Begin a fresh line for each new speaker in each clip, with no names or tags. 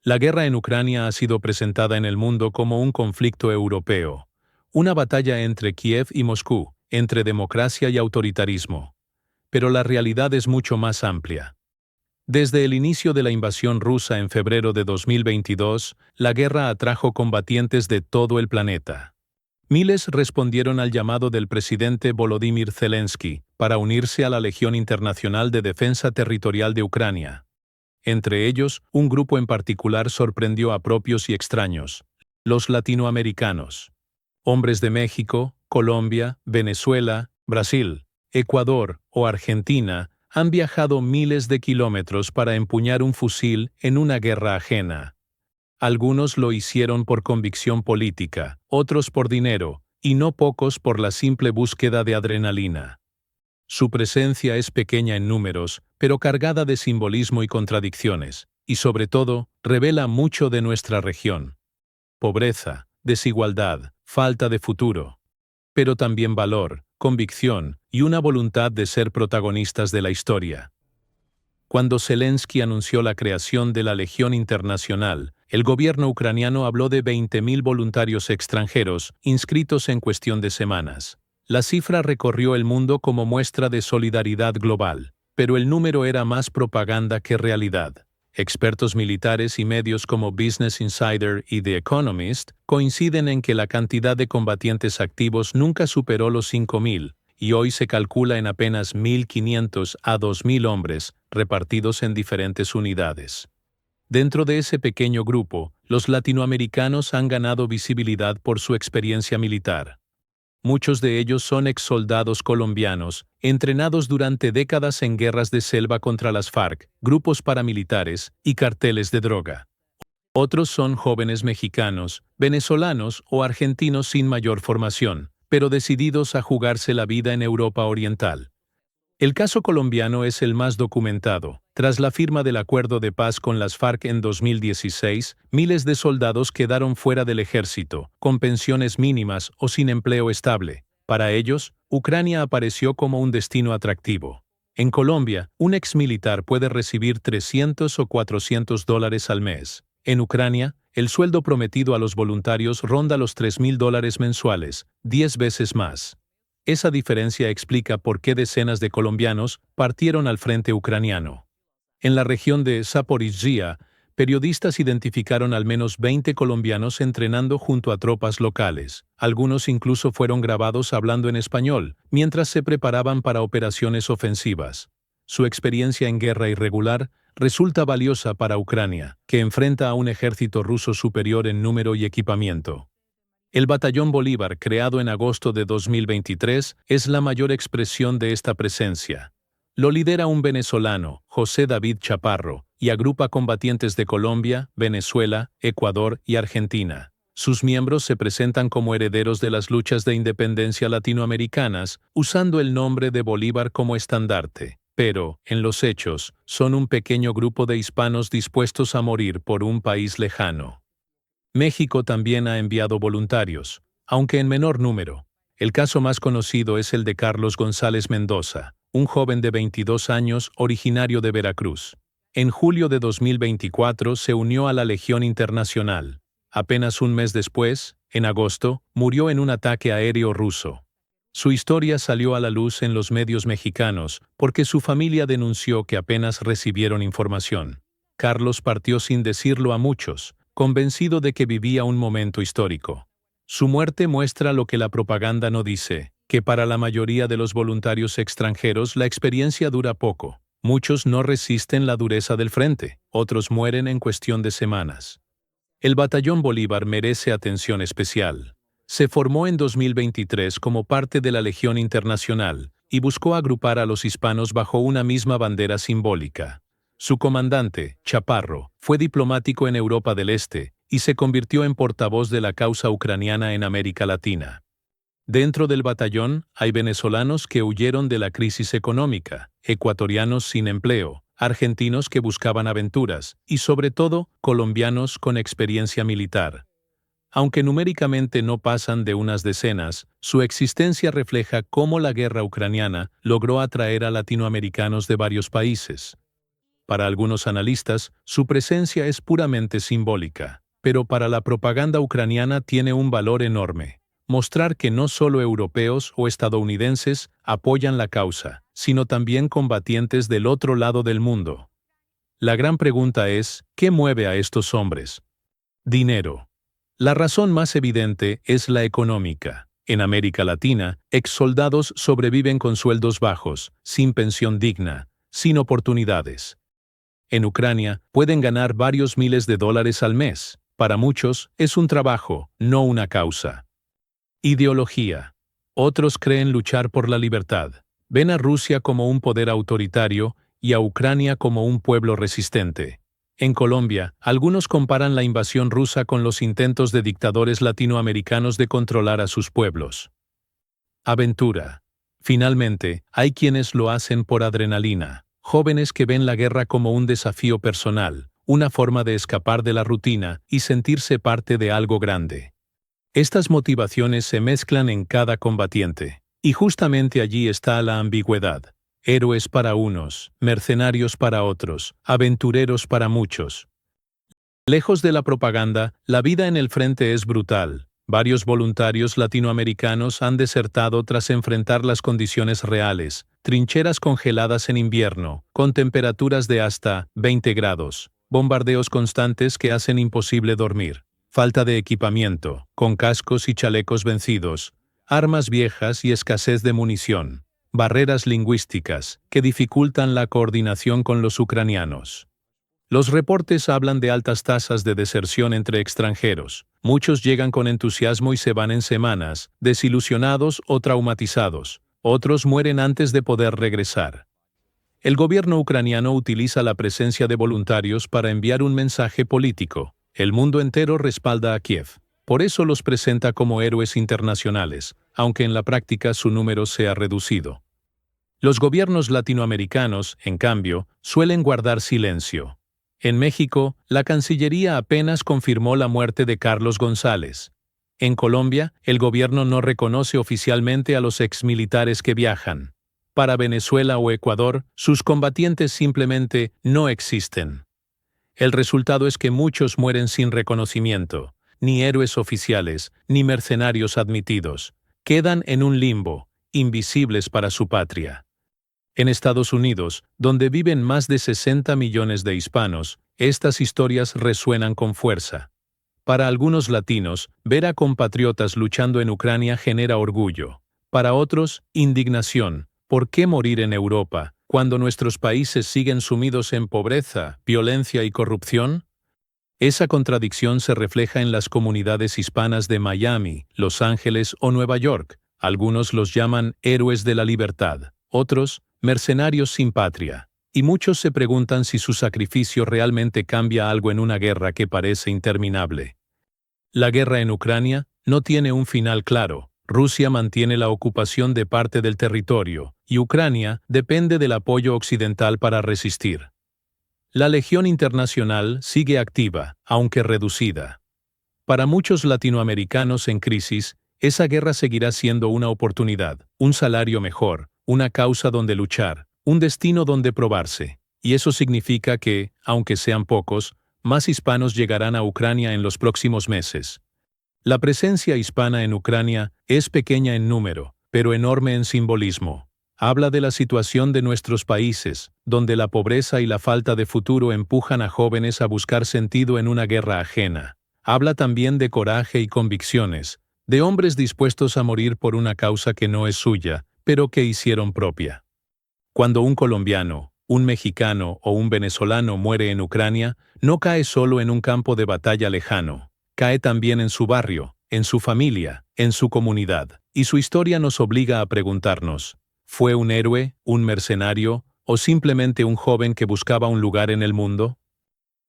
La guerra en Ucrania ha sido presentada en el mundo como un conflicto europeo, una batalla entre Kiev y Moscú, entre democracia y autoritarismo. Pero la realidad es mucho más amplia. Desde el inicio de la invasión rusa en febrero de 2022, la guerra atrajo combatientes de todo el planeta. Miles respondieron al llamado del presidente Volodymyr Zelensky para unirse a la Legión Internacional de Defensa Territorial de Ucrania. Entre ellos, un grupo en particular sorprendió a propios y extraños: los latinoamericanos. Hombres de México, Colombia, Venezuela, Brasil, Ecuador o Argentina han viajado miles de kilómetros para empuñar un fusil en una guerra ajena. Algunos lo hicieron por convicción política, otros por dinero, y no pocos por la simple búsqueda de adrenalina. Su presencia es pequeña en números, pero cargada de simbolismo y contradicciones, y sobre todo, revela mucho de nuestra región. Pobreza, desigualdad, falta de futuro. Pero también valor, convicción y una voluntad de ser protagonistas de la historia. Cuando Zelensky anunció la creación de la Legión Internacional, el gobierno ucraniano habló de 20.000 voluntarios extranjeros inscritos en cuestión de semanas. La cifra recorrió el mundo como muestra de solidaridad global, pero el número era más propaganda que realidad. Expertos militares y medios como Business Insider y The Economist coinciden en que la cantidad de combatientes activos nunca superó los 5.000, y hoy se calcula en apenas 1.500 a 2.000 hombres repartidos en diferentes unidades. Dentro de ese pequeño grupo, los latinoamericanos han ganado visibilidad por su experiencia militar. Muchos de ellos son exsoldados colombianos, entrenados durante décadas en guerras de selva contra las FARC, grupos paramilitares y carteles de droga. Otros son jóvenes mexicanos, venezolanos o argentinos sin mayor formación, pero decididos a jugarse la vida en Europa Oriental. El caso colombiano es el más documentado. Tras la firma del acuerdo de paz con las FARC en 2016, miles de soldados quedaron fuera del ejército, con pensiones mínimas o sin empleo estable. Para ellos, Ucrania apareció como un destino atractivo. En Colombia, un exmilitar puede recibir $300 o $400 al mes. En Ucrania, el sueldo prometido a los voluntarios ronda los $3.000 mensuales, 10 veces más. Esa diferencia explica por qué decenas de colombianos partieron al frente ucraniano. En la región de Zaporizhia, periodistas identificaron al menos 20 colombianos entrenando junto a tropas locales. Algunos incluso fueron grabados hablando en español, mientras se preparaban para operaciones ofensivas. Su experiencia en guerra irregular resulta valiosa para Ucrania, que enfrenta a un ejército ruso superior en número y equipamiento. El Batallón Bolívar, creado en agosto de 2023, es la mayor expresión de esta presencia. Lo lidera un venezolano, José David Chaparro, y agrupa combatientes de Colombia, Venezuela, Ecuador y Argentina. Sus miembros se presentan como herederos de las luchas de independencia latinoamericanas, usando el nombre de Bolívar como estandarte. Pero, en los hechos, son un pequeño grupo de hispanos dispuestos a morir por un país lejano. México también ha enviado voluntarios, aunque en menor número. El caso más conocido es el de Carlos González Mendoza, un joven de 22 años originario de Veracruz. En julio de 2024 se unió a la Legión Internacional. Apenas un mes después, en agosto, murió en un ataque aéreo ruso. Su historia salió a la luz en los medios mexicanos porque su familia denunció que apenas recibieron información. Carlos partió sin decirlo a muchos, convencido de que vivía un momento histórico. Su muerte muestra lo que la propaganda no dice, que para la mayoría de los voluntarios extranjeros la experiencia dura poco. Muchos no resisten la dureza del frente, otros mueren en cuestión de semanas. El Batallón Bolívar merece atención especial. Se formó en 2023 como parte de la Legión Internacional y buscó agrupar a los hispanos bajo una misma bandera simbólica. Su comandante, Chaparro, fue diplomático en Europa del Este y se convirtió en portavoz de la causa ucraniana en América Latina. Dentro del batallón hay venezolanos que huyeron de la crisis económica, ecuatorianos sin empleo, argentinos que buscaban aventuras y, sobre todo, colombianos con experiencia militar. Aunque numéricamente no pasan de unas decenas, su existencia refleja cómo la guerra ucraniana logró atraer a latinoamericanos de varios países. Para algunos analistas, su presencia es puramente simbólica, pero para la propaganda ucraniana tiene un valor enorme. Mostrar que no solo europeos o estadounidenses apoyan la causa, sino también combatientes del otro lado del mundo. La gran pregunta es, ¿qué mueve a estos hombres? Dinero. La razón más evidente es la económica. En América Latina, exsoldados sobreviven con sueldos bajos, sin pensión digna, sin oportunidades. En Ucrania, pueden ganar varios miles de dólares al mes. Para muchos, es un trabajo, no una causa. Ideología. Otros creen luchar por la libertad. Ven a Rusia como un poder autoritario y a Ucrania como un pueblo resistente. En Colombia, algunos comparan la invasión rusa con los intentos de dictadores latinoamericanos de controlar a sus pueblos. Aventura. Finalmente, hay quienes lo hacen por adrenalina, jóvenes que ven la guerra como un desafío personal, una forma de escapar de la rutina y sentirse parte de algo grande. Estas motivaciones se mezclan en cada combatiente, y justamente allí está la ambigüedad. Héroes para unos, mercenarios para otros, aventureros para muchos. Lejos de la propaganda, la vida en el frente es brutal. Varios voluntarios latinoamericanos han desertado tras enfrentar las condiciones reales, trincheras congeladas en invierno, con temperaturas de hasta 20 grados, bombardeos constantes que hacen imposible dormir, falta de equipamiento, con cascos y chalecos vencidos, armas viejas y escasez de munición, barreras lingüísticas que dificultan la coordinación con los ucranianos. Los reportes hablan de altas tasas de deserción entre extranjeros. Muchos llegan con entusiasmo y se van en semanas, desilusionados o traumatizados. Otros mueren antes de poder regresar. El gobierno ucraniano utiliza la presencia de voluntarios para enviar un mensaje político. El mundo entero respalda a Kiev. Por eso los presenta como héroes internacionales, aunque en la práctica su número se ha reducido. Los gobiernos latinoamericanos, en cambio, suelen guardar silencio. En México, la Cancillería apenas confirmó la muerte de Carlos González. En Colombia, el gobierno no reconoce oficialmente a los exmilitares que viajan. Para Venezuela o Ecuador, sus combatientes simplemente no existen. El resultado es que muchos mueren sin reconocimiento, ni héroes oficiales, ni mercenarios admitidos. Quedan en un limbo, invisibles para su patria. En Estados Unidos, donde viven más de 60 millones de hispanos, estas historias resuenan con fuerza. Para algunos latinos, ver a compatriotas luchando en Ucrania genera orgullo. Para otros, indignación. ¿Por qué morir en Europa, cuando nuestros países siguen sumidos en pobreza, violencia y corrupción? Esa contradicción se refleja en las comunidades hispanas de Miami, Los Ángeles o Nueva York. Algunos los llaman héroes de la libertad, otros, mercenarios sin patria, y muchos se preguntan si su sacrificio realmente cambia algo en una guerra que parece interminable. La guerra en Ucrania no tiene un final claro. Rusia mantiene la ocupación de parte del territorio, y Ucrania depende del apoyo occidental para resistir. La Legión Internacional sigue activa, aunque reducida. Para muchos latinoamericanos en crisis, esa guerra seguirá siendo una oportunidad, un salario mejor, una causa donde luchar, un destino donde probarse, y eso significa que, aunque sean pocos, más hispanos llegarán a Ucrania en los próximos meses. La presencia hispana en Ucrania es pequeña en número, pero enorme en simbolismo. Habla de la situación de nuestros países, donde la pobreza y la falta de futuro empujan a jóvenes a buscar sentido en una guerra ajena. Habla también de coraje y convicciones, de hombres dispuestos a morir por una causa que no es suya, pero que hicieron propia. Cuando un colombiano, un mexicano o un venezolano muere en Ucrania, no cae solo en un campo de batalla lejano, cae también en su barrio, en su familia, en su comunidad, y su historia nos obliga a preguntarnos, ¿fue un héroe, un mercenario, o simplemente un joven que buscaba un lugar en el mundo?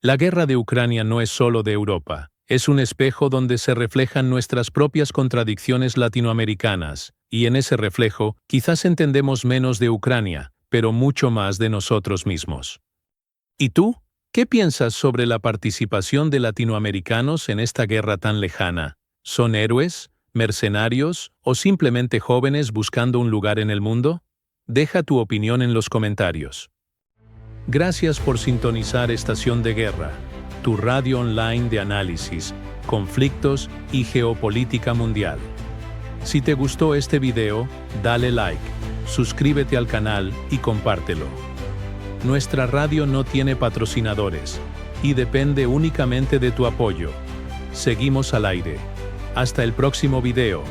La guerra de Ucrania no es solo de Europa, es un espejo donde se reflejan nuestras propias contradicciones latinoamericanas, y en ese reflejo, quizás entendemos menos de Ucrania, pero mucho más de nosotros mismos. ¿Y tú? ¿Qué piensas sobre la participación de latinoamericanos en esta guerra tan lejana? ¿Son héroes, mercenarios o simplemente jóvenes buscando un lugar en el mundo? Deja tu opinión en los comentarios. Gracias por sintonizar Estación de Guerra, tu radio online de análisis, conflictos y geopolítica mundial. Si te gustó este video, dale like, suscríbete al canal y compártelo. Nuestra radio no tiene patrocinadores y depende únicamente de tu apoyo. Seguimos al aire. Hasta el próximo video.